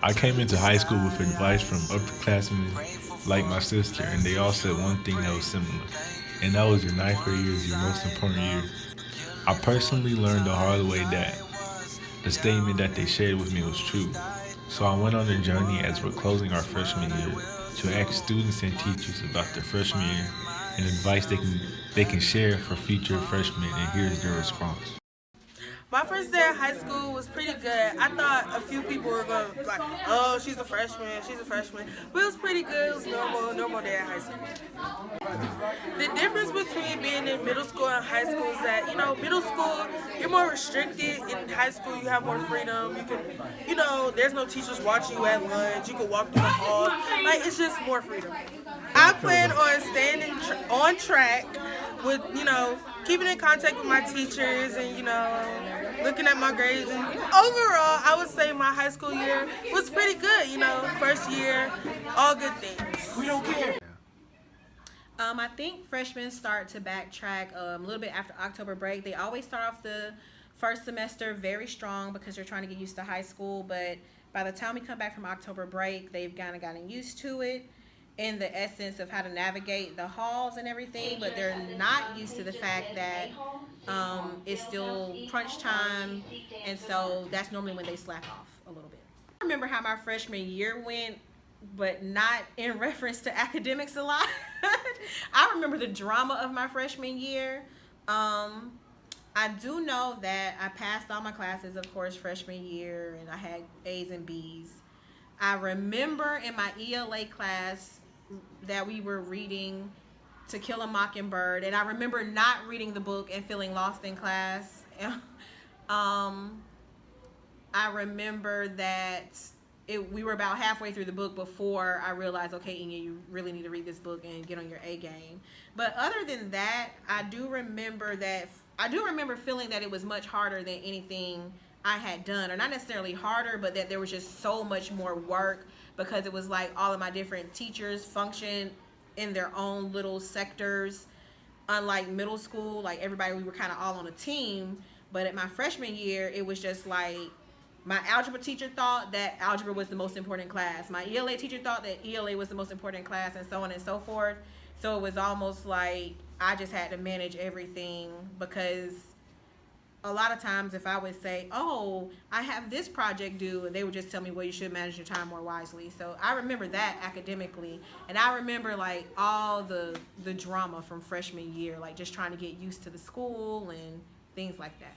I came into high school with advice from upperclassmen like my sister, and they all said one thing that was similar, and that was your ninth grade year is your most important year. I personally learned the hard way that the statement that they shared with me was true. So I went on a journey as we're closing our freshman year to ask students and teachers about their freshman year and advice they can share for future freshmen, and here's their response. My first day of high school was pretty good. I thought a few people were going to like, oh, she's a freshman. But it was pretty good. It was normal day at high school. The difference between being in middle school and high school is that, middle school, you're more restricted. In high school, you have more freedom. You can, there's no teachers watching you at lunch. You can walk through the halls. Like, it's just more freedom. I plan on staying on track with, keeping in contact with my teachers and, looking at my grades. And overall, I would say my high school year was pretty good, first year, all good things. We don't care. I think freshmen start to backtrack a little bit after October break. They always start off the first semester very strong because they're trying to get used to high school. But by the time we come back from October break, they've kind of gotten used to it in the essence of how to navigate the halls and everything. But they're not used to the fact that it's still crunch time. And so that's normally when they slack off a little bit. I remember how my freshman year went, but not in reference to academics a lot. I remember the drama of my freshman year. I do know that I passed all my classes, of course, freshman year, and I had A's and B's. I remember in my ELA class that we were reading To Kill a Mockingbird, and I remember not reading the book and feeling lost in class. I remember that we were about halfway through the book before I realized, okay, Inya, you really need to read this book and get on your A game. But other than that, I do remember feeling that it was much harder than anything I had done, or not necessarily harder, but that there was just so much more work because it was like all of my different teachers functioned in their own little sectors. Unlike middle school, like everybody, we were kind of all on a team. But at my freshman year, it was just like my algebra teacher thought that algebra was the most important class. My ELA teacher thought that ELA was the most important class, and so on and so forth. So it was almost like I just had to manage everything, because a lot of times if I would say, oh, I have this project due, they would just tell me, well, you should manage your time more wisely. So I remember that academically, and I remember like all the drama from freshman year, like just trying to get used to the school and things like that.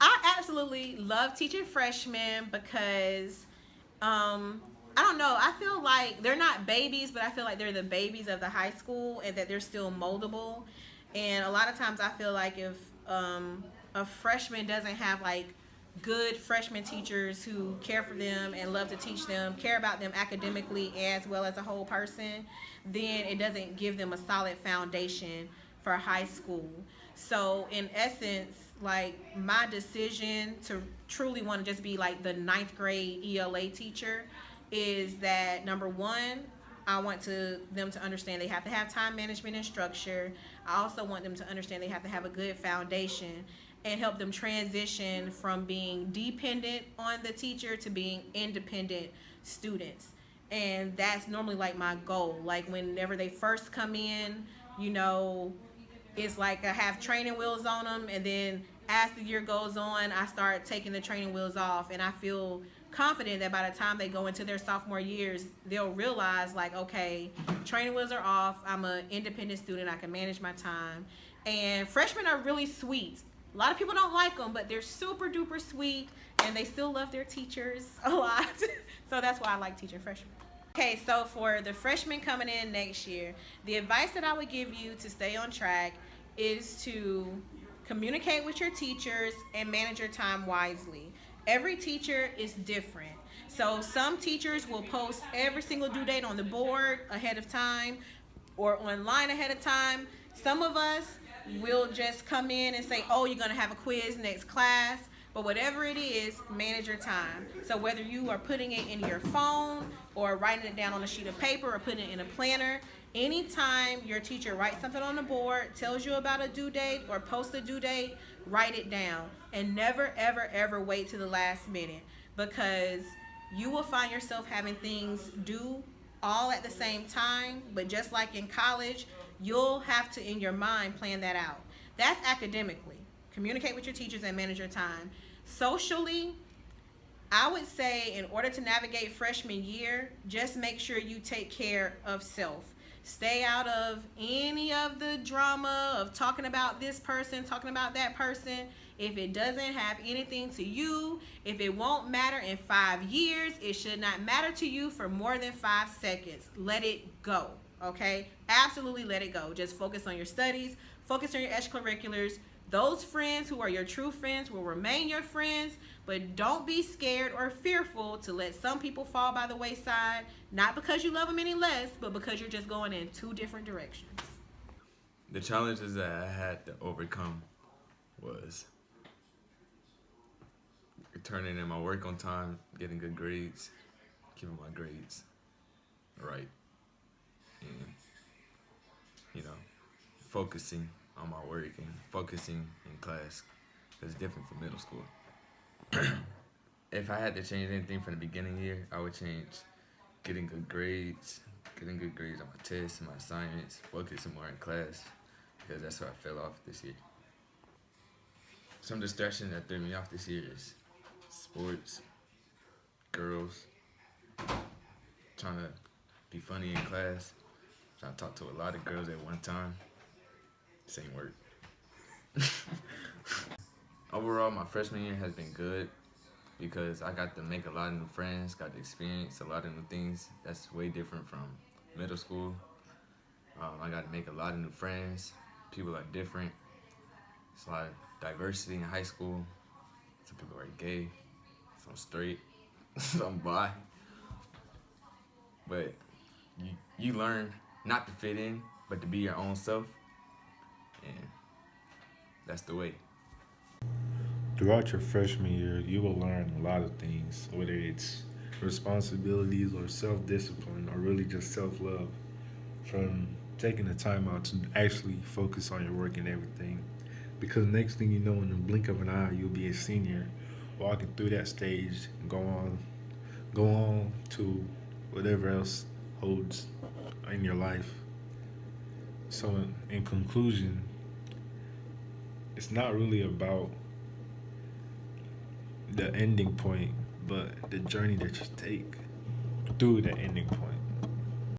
I absolutely love teaching freshmen because I don't know, I feel like they're not babies, but I feel like they're the babies of the high school and that they're still moldable. And a lot of times I feel like if a freshman doesn't have like good freshman teachers who care for them and love to teach them, care about them academically as well as a whole person, then it doesn't give them a solid foundation for high school. So in essence, like my decision to truly want to just be like the ninth grade ELA teacher is that, number one, I want them to understand they have to have time management and structure. I also want them to understand they have to have a good foundation and help them transition from being dependent on the teacher to being independent students. And that's normally like my goal. Like whenever they first come in, it's like I have training wheels on them, and then as the year goes on, I start taking the training wheels off, and I feel confident that by the time they go into their sophomore years, they'll realize like, okay, training wheels are off, I'm an independent student, I can manage my time. And freshmen are really sweet. A lot of people don't like them, but they're super duper sweet, and they still love their teachers a lot. So that's why I like teaching freshmen. Okay, so for the freshmen coming in next year, the advice that I would give you to stay on track is to communicate with your teachers and manage your time wisely. Every teacher is different. So some teachers will post every single due date on the board ahead of time or online ahead of time. Some of us will just come in and say, oh, you're going to have a quiz next class. But whatever it is, manage your time. So whether you are putting it in your phone or writing it down on a sheet of paper or putting it in a planner, anytime your teacher writes something on the board, tells you about a due date or posts a due date, write it down. And never, ever, ever wait to the last minute, because you will find yourself having things due all at the same time. But just like in college, you'll have to, in your mind, plan that out. That's academically. Communicate with your teachers and manage your time. Socially, I would say in order to navigate freshman year, just make sure you take care of self. Stay out of any of the drama of talking about this person, talking about that person. If it doesn't have anything to you, if it won't matter in 5 years, it should not matter to you for more than 5 seconds. Let it go, okay? Absolutely let it go. Just focus on your studies, focus on your extracurriculars. Those friends who are your true friends will remain your friends, but don't be scared or fearful to let some people fall by the wayside, not because you love them any less, but because you're just going in 2 different directions. The challenges that I had to overcome was turning in my work on time, getting good grades, keeping my grades right, and, focusing on my work and focusing in class. It's different from middle school. If I had to change anything from the beginning year, I would change getting good grades on my tests and my assignments, focusing more in class, because that's where I fell off this year. Some distractions that threw me off this year is sports, girls, trying to be funny in class, trying to talk to a lot of girls at one time. Same work. Overall, my freshman year has been good because I got to make a lot of new friends, got to experience a lot of new things. That's way different from middle school. I got to make a lot of new friends. People are different. It's a lot of diversity in high school. Some people are gay, some straight, some bi. But you learn not to fit in, but to be your own self. And that's the way. Throughout your freshman year, you will learn a lot of things, whether it's responsibilities or self-discipline or really just self-love, from taking the time out to actually focus on your work and everything. Because next thing you know, in the blink of an eye, you'll be a senior, walking through that stage and go on to whatever else holds in your life. So in conclusion, it's not really about the ending point, but the journey that you take through the ending point.